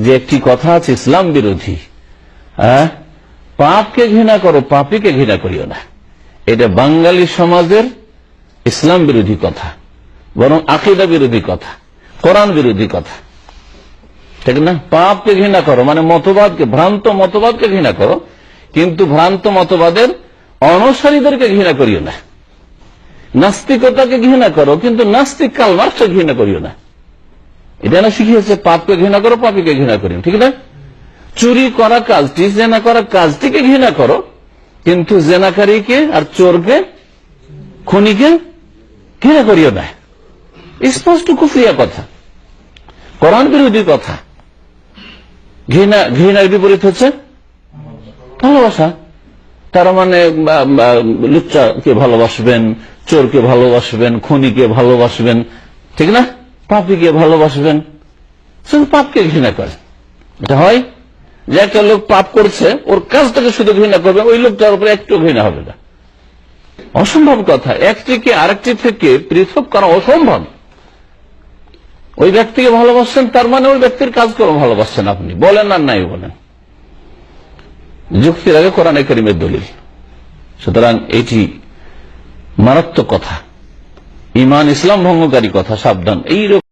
যে একটি কথা আছে ইসলাম বিরোধী, পাপকে ঘৃণা করো, পাপীকে ঘৃণা করিও না। এটা বাঙালি সমাজের ইসলাম বিরোধী কথা, বরং আকীদা বিরোধী কথা, কোরআন বিরোধী কথা, ঠিক না? পাপকে ঘৃণা করো মানে মতবাদকে, ভ্রান্ত মতবাদকে ঘৃণা করো, কিন্তু ভ্রান্ত মতবাদের অনুসারীদেরকে ঘৃণা করিও না। নাস্তিকতাকে ঘৃণা করো, কিন্তু নাস্তিক কার্ল মার্কসকে ঘৃণা করিও না। এটা না শিখিয়েছে পাপকে ঘৃণা করো, পাপীকে ঘৃণা করিও, ঠিক না? চুরি করা কাজটি, জেনা করা কাজটিকে ঘৃণা করো, কিন্তু জেনাকারীকে আর চোরকে, খুনিকে ঘৃণা করিও না। স্পষ্ট কুফরিয়া কথা, কোরআন বিরোধী কথা। ঘৃণার বিপরীত হচ্ছে ভালোবাসা। তার মানে লুচ্চাকে ভালোবাসবেন, চোরকে ভালোবাসবেন, খুনিকে ভালোবাসবেন, ঠিক না? পাপীকে ভালোবাসবেন, শুধু পাপকে ঘৃণা করে। এটা হয় যে একটা লোক পাপ করছে, ওর কাজটাকে শুধু ঘৃণা করবে, ওই লোকটার উপরে একটু ঘৃণা হবে না। অসম্ভব কথা, একটিকে আরেকটি থেকে পৃথক করা অসম্ভব। ওই ব্যক্তিকে ভালোবাসছেন, তার মানে ওই ব্যক্তির কাজকর্ম ভালোবাসছেন আপনি, বলেন আর নাই বলেন, যুক্তির আগে কোরআনে কারীমের দলিল। সুতরাং এটি মারাত্মক কথা, ঈমান ইসলাম ভঙ্গকারী কথা, সাবধান। এই